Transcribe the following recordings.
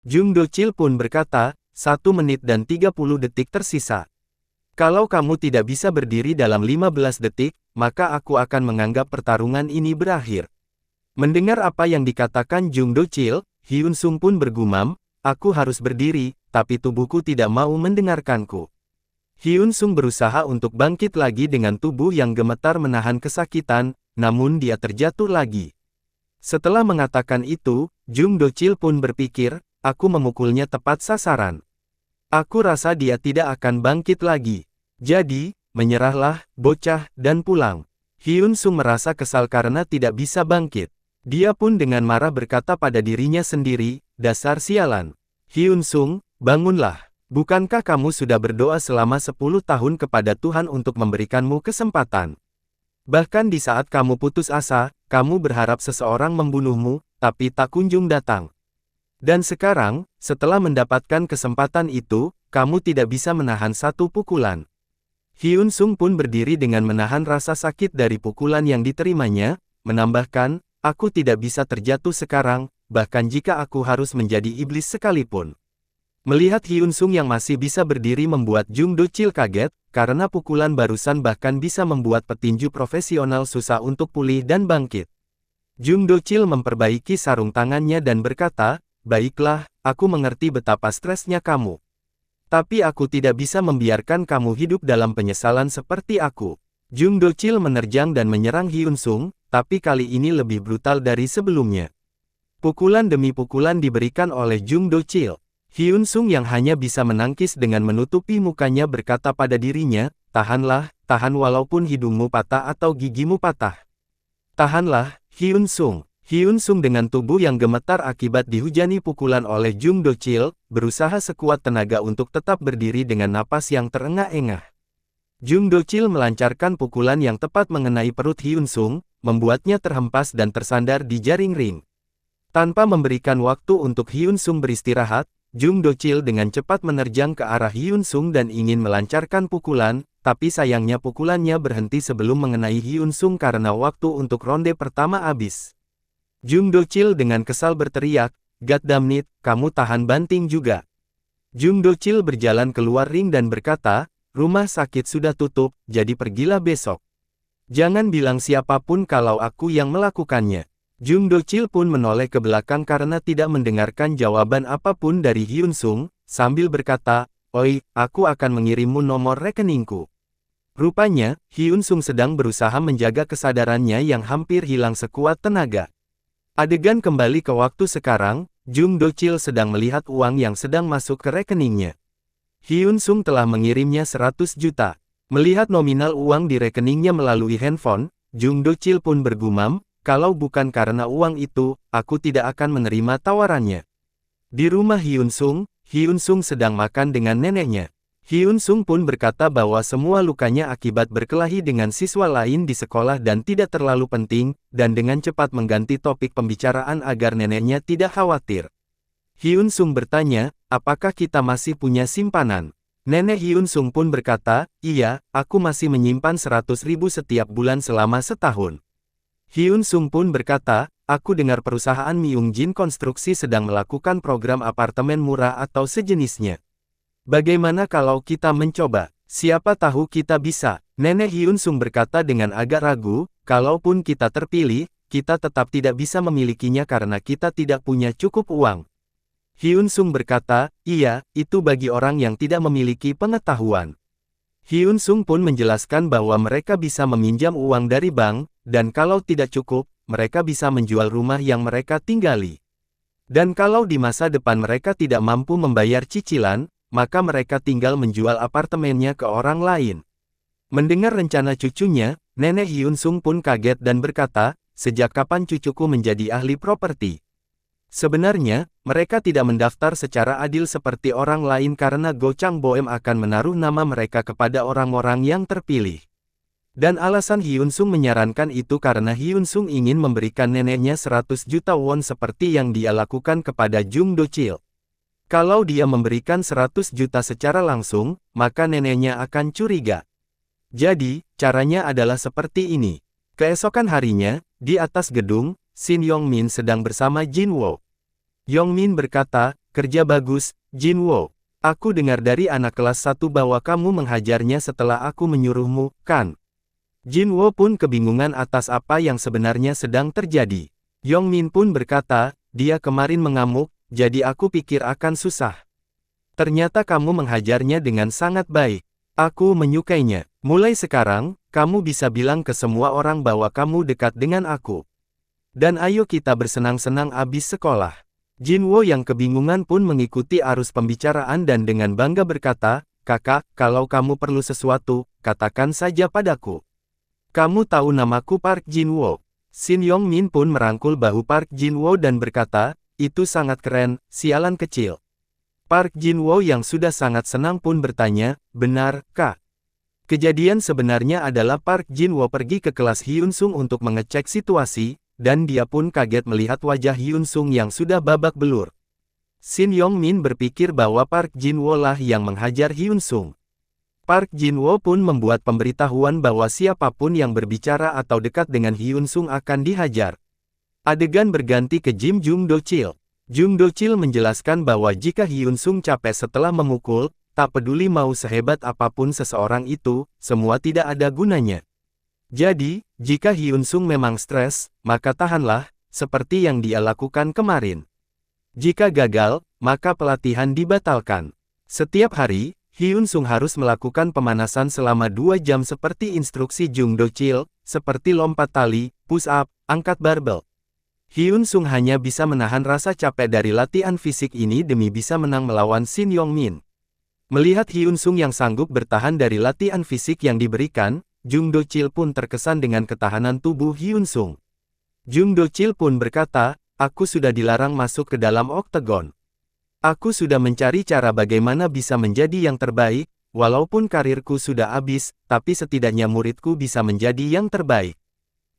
Jung Dochil pun berkata, 1 menit dan 30 detik tersisa. Kalau kamu tidak bisa berdiri dalam 15 detik, maka aku akan menganggap pertarungan ini berakhir. Mendengar apa yang dikatakan Jung Dochil, Hyun Sung pun bergumam, aku harus berdiri, tapi tubuhku tidak mau mendengarkanku. Hyun Sung berusaha untuk bangkit lagi dengan tubuh yang gemetar menahan kesakitan, namun dia terjatuh lagi. Setelah mengatakan itu, Jung Dochil pun berpikir, aku memukulnya tepat sasaran. Aku rasa dia tidak akan bangkit lagi. Jadi, menyerahlah, bocah, dan pulang. Hyun Sung merasa kesal karena tidak bisa bangkit. Dia pun dengan marah berkata pada dirinya sendiri, dasar sialan. Hyun Sung, bangunlah. Bukankah kamu sudah berdoa selama 10 tahun kepada Tuhan untuk memberikanmu kesempatan? Bahkan di saat kamu putus asa, kamu berharap seseorang membunuhmu, tapi tak kunjung datang. Dan sekarang, setelah mendapatkan kesempatan itu, kamu tidak bisa menahan satu pukulan. Hyun Sung pun berdiri dengan menahan rasa sakit dari pukulan yang diterimanya, menambahkan, aku tidak bisa terjatuh sekarang, bahkan jika aku harus menjadi iblis sekalipun. Melihat Hyun Sung yang masih bisa berdiri membuat Jung Dochil kaget, karena pukulan barusan bahkan bisa membuat petinju profesional susah untuk pulih dan bangkit. Jung Dochil memperbaiki sarung tangannya dan berkata, baiklah, aku mengerti betapa stresnya kamu. Tapi aku tidak bisa membiarkan kamu hidup dalam penyesalan seperti aku. Jung Dochil menerjang dan menyerang Hyun Sung, tapi kali ini lebih brutal dari sebelumnya. Pukulan demi pukulan diberikan oleh Jung Dochil. Hyun Sung yang hanya bisa menangkis dengan menutupi mukanya berkata pada dirinya, tahanlah, tahan walaupun hidungmu patah atau gigimu patah. Tahanlah, Hyun Sung. Hyun Sung dengan tubuh yang gemetar akibat dihujani pukulan oleh Jung Dochil, berusaha sekuat tenaga untuk tetap berdiri dengan napas yang terengah-engah. Jung Dochil melancarkan pukulan yang tepat mengenai perut Hyun Sung, membuatnya terhempas dan tersandar di jaring ring. Tanpa memberikan waktu untuk Hyun Sung beristirahat, Jung Dochil dengan cepat menerjang ke arah Hyun Sung dan ingin melancarkan pukulan, tapi sayangnya pukulannya berhenti sebelum mengenai Hyun Sung karena waktu untuk ronde pertama habis. Jung Dochil dengan kesal berteriak, God damn it, kamu tahan banting juga. Jung Dochil berjalan keluar ring dan berkata, rumah sakit sudah tutup, jadi pergilah besok. Jangan bilang siapapun kalau aku yang melakukannya. Jung Dochil pun menoleh ke belakang karena tidak mendengarkan jawaban apapun dari Hyun Sung, sambil berkata, oi, aku akan mengirimmu nomor rekeningku. Rupanya, Hyun Sung sedang berusaha menjaga kesadarannya yang hampir hilang sekuat tenaga. Adegan kembali ke waktu sekarang, Jung Dochil sedang melihat uang yang sedang masuk ke rekeningnya. Hyun Sung telah mengirimnya 100 juta. Melihat nominal uang di rekeningnya melalui handphone, Jung Dochil pun bergumam, kalau bukan karena uang itu, aku tidak akan menerima tawarannya. Di rumah Hyun Sung sedang makan dengan neneknya. Hyun Sung pun berkata bahwa semua lukanya akibat berkelahi dengan siswa lain di sekolah dan tidak terlalu penting, dan dengan cepat mengganti topik pembicaraan agar neneknya tidak khawatir. Hyun Sung bertanya, apakah kita masih punya simpanan? Nenek Hyun Sung pun berkata, iya, aku masih menyimpan 100.000 setiap bulan selama setahun. Hyun Sung pun berkata, aku dengar perusahaan Myungjin Konstruksi sedang melakukan program apartemen murah atau sejenisnya. Bagaimana kalau kita mencoba? Siapa tahu kita bisa. Nenek Hyun Sung berkata dengan agak ragu, kalaupun kita terpilih, kita tetap tidak bisa memilikinya karena kita tidak punya cukup uang. Hyun Sung berkata, iya, itu bagi orang yang tidak memiliki pengetahuan. Hyun Sung pun menjelaskan bahwa mereka bisa meminjam uang dari bank, dan kalau tidak cukup, mereka bisa menjual rumah yang mereka tinggali. Dan kalau di masa depan mereka tidak mampu membayar cicilan, maka mereka tinggal menjual apartemennya ke orang lain. Mendengar rencana cucunya, nenek Hyun Sung pun kaget dan berkata, sejak kapan cucuku menjadi ahli properti? Sebenarnya, mereka tidak mendaftar secara adil seperti orang lain karena Go Chang Boem akan menaruh nama mereka kepada orang-orang yang terpilih. Dan alasan Hyun Sung menyarankan itu karena Hyun Sung ingin memberikan neneknya 100 juta won seperti yang dia lakukan kepada Jung Dochil. Kalau dia memberikan 100 juta secara langsung, maka neneknya akan curiga. Jadi, caranya adalah seperti ini. Keesokan harinya, di atas gedung, Shin Yong-min sedang bersama Jin Woo. Yong-min berkata, kerja bagus, Jinwo. Aku dengar dari anak kelas 1 bahwa kamu menghajarnya setelah aku menyuruhmu, kan? Jinwo pun kebingungan atas apa yang sebenarnya sedang terjadi. Yongmin pun berkata, dia kemarin mengamuk, jadi aku pikir akan susah. Ternyata kamu menghajarnya dengan sangat baik. Aku menyukainya. Mulai sekarang, kamu bisa bilang ke semua orang bahwa kamu dekat dengan aku. Dan ayo kita bersenang-senang abis sekolah. Jinwo yang kebingungan pun mengikuti arus pembicaraan dan dengan bangga berkata, kakak, kalau kamu perlu sesuatu, katakan saja padaku. Kamu tahu namaku Park Jinwo. Shin Yongmin pun merangkul bahu Park Jinwo dan berkata, itu sangat keren, sialan kecil. Park Jinwo yang sudah sangat senang pun bertanya, benar, kak? Kejadian sebenarnya adalah Park Jinwo pergi ke kelas Hyun Sung untuk mengecek situasi, dan dia pun kaget melihat wajah Hyun Sung yang sudah babak belur. Shin Yongmin berpikir bahwa Park Jinwo lah yang menghajar Hyun Sung. Park Jinwo pun membuat pemberitahuan bahwa siapapun yang berbicara atau dekat dengan Hyun Sung akan dihajar. Adegan berganti ke Jim Jung Do-chil. Jung Do-chil menjelaskan bahwa jika Hyun Sung capek setelah memukul, tak peduli mau sehebat apapun seseorang itu, semua tidak ada gunanya. Jadi, jika Hyun Sung memang stres, maka tahanlah, seperti yang dia lakukan kemarin. Jika gagal, maka pelatihan dibatalkan. Setiap hari, Hyun Sung harus melakukan pemanasan selama 2 jam seperti instruksi Jung Do-chil, seperti lompat tali, push up, angkat barbel. Hyun Sung hanya bisa menahan rasa capek dari latihan fisik ini demi bisa menang melawan Shin Yongmin. Melihat Hyun Sung yang sanggup bertahan dari latihan fisik yang diberikan, Jung Do-chil pun terkesan dengan ketahanan tubuh Hyun Sung. Jung Do-chil pun berkata, aku sudah dilarang masuk ke dalam oktagon. Aku sudah mencari cara bagaimana bisa menjadi yang terbaik, walaupun karirku sudah habis, tapi setidaknya muridku bisa menjadi yang terbaik.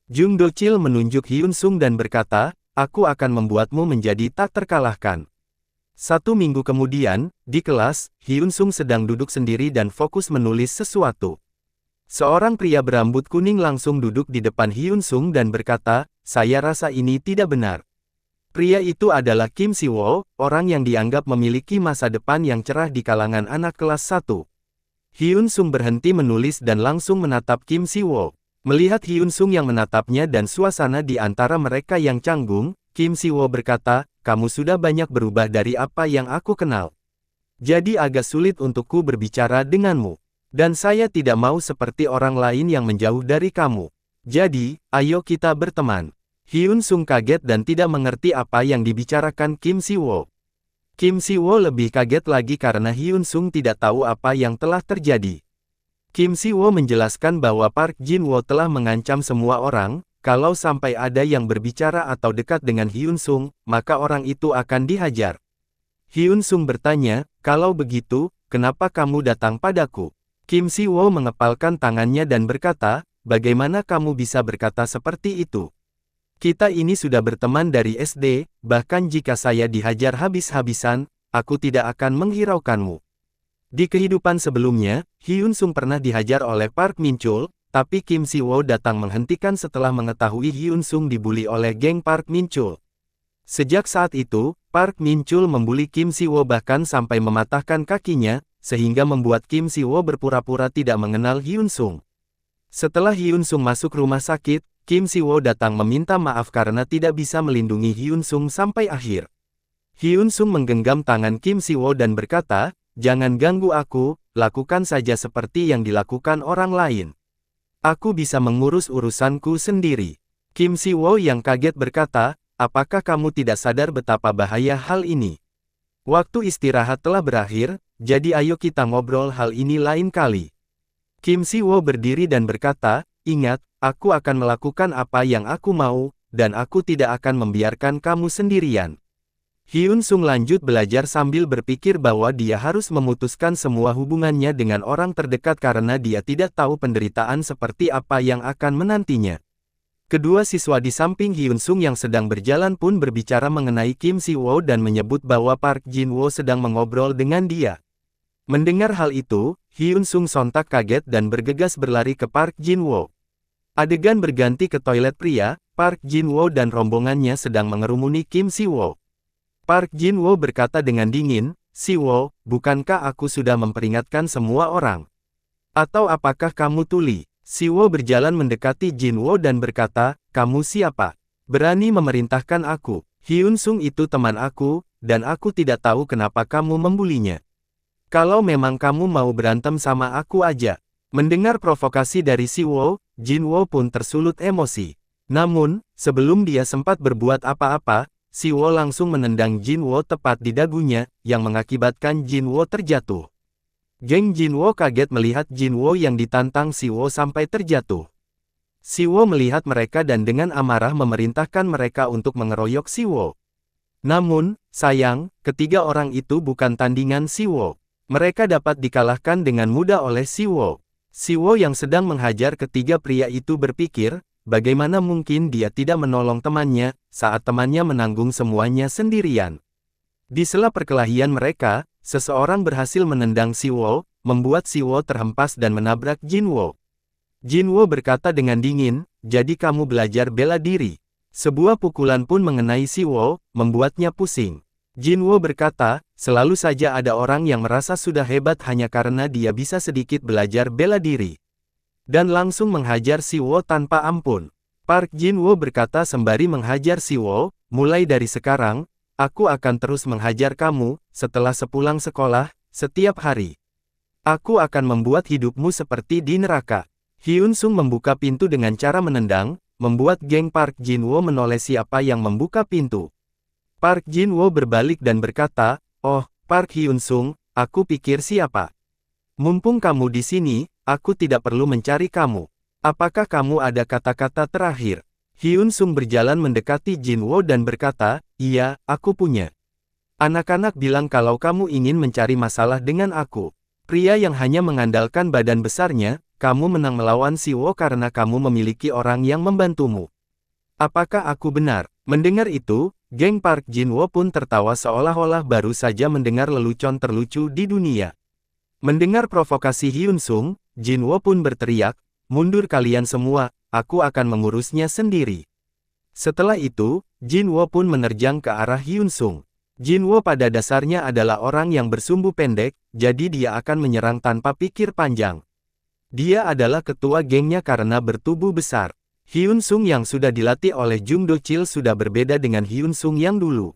Jung Do-chil menunjuk Hyun Sung dan berkata, aku akan membuatmu menjadi tak terkalahkan. 1 minggu kemudian, di kelas, Hyun Sung sedang duduk sendiri dan fokus menulis sesuatu. Seorang pria berambut kuning langsung duduk di depan Hyun Sung dan berkata, saya rasa ini tidak benar. Pria itu adalah Kim Si-woo, orang yang dianggap memiliki masa depan yang cerah di kalangan anak kelas 1. Hyun Sung berhenti menulis dan langsung menatap Kim Si-woo. Melihat Hyun Sung yang menatapnya dan suasana di antara mereka yang canggung, Kim Si-woo berkata, kamu sudah banyak berubah dari apa yang aku kenal. Jadi agak sulit untukku berbicara denganmu. Dan saya tidak mau seperti orang lain yang menjauh dari kamu. Jadi, ayo kita berteman. Hyun Sung kaget dan tidak mengerti apa yang dibicarakan Kim Si-woo. Kim Si-woo lebih kaget lagi karena Hyun Sung tidak tahu apa yang telah terjadi. Kim Si-woo menjelaskan bahwa Park Jinwo telah mengancam semua orang, kalau sampai ada yang berbicara atau dekat dengan Hyun Sung, maka orang itu akan dihajar. Hyun Sung bertanya, kalau begitu, kenapa kamu datang padaku? Kim Si-woo mengepalkan tangannya dan berkata, bagaimana kamu bisa berkata seperti itu? Kita ini sudah berteman dari SD, bahkan jika saya dihajar habis-habisan, aku tidak akan menghiraukanmu. Di kehidupan sebelumnya, Hyun Sung pernah dihajar oleh Park Min-chul, tapi Kim Si-woo datang menghentikan setelah mengetahui Hyun Sung dibuli oleh geng Park Min-chul. Sejak saat itu, Park Min-chul membuli Kim Si-woo bahkan sampai mematahkan kakinya, sehingga membuat Kim Si-woo berpura-pura tidak mengenal Hyun Sung. Setelah Hyun Sung masuk rumah sakit, Kim Si-woo datang meminta maaf karena tidak bisa melindungi Hyun Sung sampai akhir. Hyun Sung menggenggam tangan Kim Si-woo dan berkata, jangan ganggu aku, lakukan saja seperti yang dilakukan orang lain. Aku bisa mengurus urusanku sendiri. Kim Si-woo yang kaget berkata, apakah kamu tidak sadar betapa bahaya hal ini? Waktu istirahat telah berakhir, jadi ayo kita ngobrol hal ini lain kali. Kim Si-woo berdiri dan berkata, ingat, aku akan melakukan apa yang aku mau, dan aku tidak akan membiarkan kamu sendirian. Hyun Sung lanjut belajar sambil berpikir bahwa dia harus memutuskan semua hubungannya dengan orang terdekat karena dia tidak tahu penderitaan seperti apa yang akan menantinya. Kedua siswa di samping Hyun Sung yang sedang berjalan pun berbicara mengenai Kim Si-woo dan menyebut bahwa Park Jin-woo sedang mengobrol dengan dia. Mendengar hal itu, Hyun Sung sontak kaget dan bergegas berlari ke Park Jin-woo. Adegan berganti ke toilet pria, Park Jin-woo dan rombongannya sedang mengerumuni Kim Si-woo. Park Jin-woo berkata dengan dingin, "Siwo, bukankah aku sudah memperingatkan semua orang? Atau apakah kamu tuli?" Siwo berjalan mendekati Jin-woo dan berkata, "Kamu siapa? Berani memerintahkan aku? Hyun-sung itu teman aku, dan aku tidak tahu kenapa kamu membulinya. Kalau memang kamu mau berantem sama aku aja." Mendengar provokasi dari Siwo, Jin-woo pun tersulut emosi. Namun, sebelum dia sempat berbuat apa-apa, Siwo langsung menendang Jin-woo tepat di dagunya, yang mengakibatkan Jin-woo terjatuh. Geng Jin-woo kaget melihat Jin-woo yang ditantang Siwo sampai terjatuh. Siwo melihat mereka dan dengan amarah memerintahkan mereka untuk mengeroyok Siwo. Namun, sayang, ketiga orang itu bukan tandingan Siwo. Mereka dapat dikalahkan dengan mudah oleh Siwo. Siwo yang sedang menghajar ketiga pria itu berpikir, bagaimana mungkin dia tidak menolong temannya, saat temannya menanggung semuanya sendirian. Di sela perkelahian mereka, seseorang berhasil menendang Siwo, membuat Siwo terhempas dan menabrak Jin-woo. Jin-woo berkata dengan dingin, "Jadi kamu belajar bela diri." Sebuah pukulan pun mengenai Siwo, membuatnya pusing. Jin-woo berkata, "Selalu saja ada orang yang merasa sudah hebat hanya karena dia bisa sedikit belajar bela diri." Dan langsung menghajar Siwo tanpa ampun. Park Jin-woo berkata sembari menghajar Siwo, "Mulai dari sekarang, aku akan terus menghajar kamu, setelah sepulang sekolah, setiap hari. Aku akan membuat hidupmu seperti di neraka." Hyun-sung membuka pintu dengan cara menendang, membuat geng Park Jin-woo menoleh siapa yang membuka pintu. Park Jin-woo berbalik dan berkata, "Oh, Park Hyun-sung, aku pikir siapa? Mumpung kamu di sini, aku tidak perlu mencari kamu. Apakah kamu ada kata-kata terakhir?" Hyun-sung berjalan mendekati Jin-woo dan berkata, "Iya, aku punya. Anak-anak bilang kalau kamu ingin mencari masalah dengan aku. Pria yang hanya mengandalkan badan besarnya, kamu menang melawan Siwo karena kamu memiliki orang yang membantumu. Apakah aku benar?" Mendengar itu, geng Park Jin-woo pun tertawa seolah-olah baru saja mendengar lelucon terlucu di dunia. Mendengar provokasi Hyun-sung, Jin-woo pun berteriak, "Mundur kalian semua, aku akan mengurusnya sendiri." Setelah itu, Jin-woo pun menerjang ke arah Hyun-sung. Jin-woo pada dasarnya adalah orang yang bersumbu pendek, jadi dia akan menyerang tanpa pikir panjang. Dia adalah ketua gengnya karena bertubuh besar. Hyun-sung yang sudah dilatih oleh Jung Do-chil sudah berbeda dengan Hyun-sung yang dulu.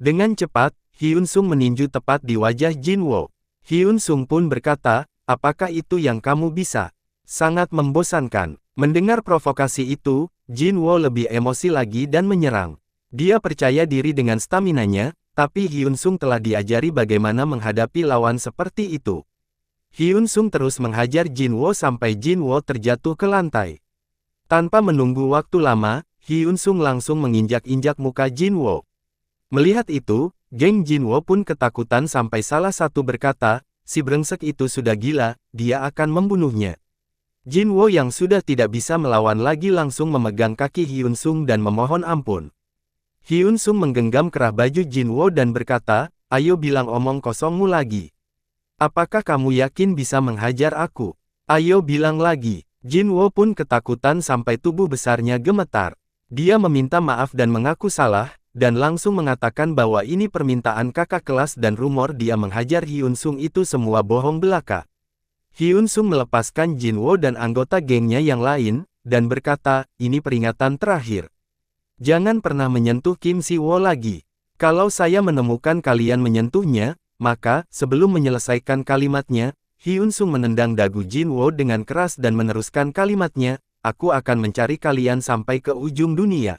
Dengan cepat, Hyun-sung meninju tepat di wajah Jin-woo. Hyun-sung pun berkata, "Apakah itu yang kamu bisa? Sangat membosankan." Mendengar provokasi itu, Jin-woo lebih emosi lagi dan menyerang. Dia percaya diri dengan staminanya, tapi Hyun-sung telah diajari bagaimana menghadapi lawan seperti itu. Hyun-sung terus menghajar Jin-woo sampai Jin-woo terjatuh ke lantai. Tanpa menunggu waktu lama, Hyun-sung langsung menginjak-injak muka Jin-woo. Melihat itu, geng Jin-woo pun ketakutan sampai salah satu berkata, "Si brengsek itu sudah gila, dia akan membunuhnya." Jin-woo yang sudah tidak bisa melawan lagi langsung memegang kaki Hyun-sung dan memohon ampun. Hyun-sung menggenggam kerah baju Jin-woo dan berkata, "Ayo bilang omong kosongmu lagi. Apakah kamu yakin bisa menghajar aku? Ayo bilang lagi." Jin-woo pun ketakutan sampai tubuh besarnya gemetar. Dia meminta maaf dan mengaku salah, dan langsung mengatakan bahwa ini permintaan kakak kelas dan rumor dia menghajar Hyun-sung itu semua bohong belaka. Hyun-sung melepaskan Jin-woo dan anggota gengnya yang lain, dan berkata, "Ini peringatan terakhir. Jangan pernah menyentuh Kim Si-woo lagi. Kalau saya menemukan kalian menyentuhnya, maka, sebelum menyelesaikan kalimatnya, Hyun-sung menendang dagu Jin-woo dengan keras dan meneruskan kalimatnya, "Aku akan mencari kalian sampai ke ujung dunia."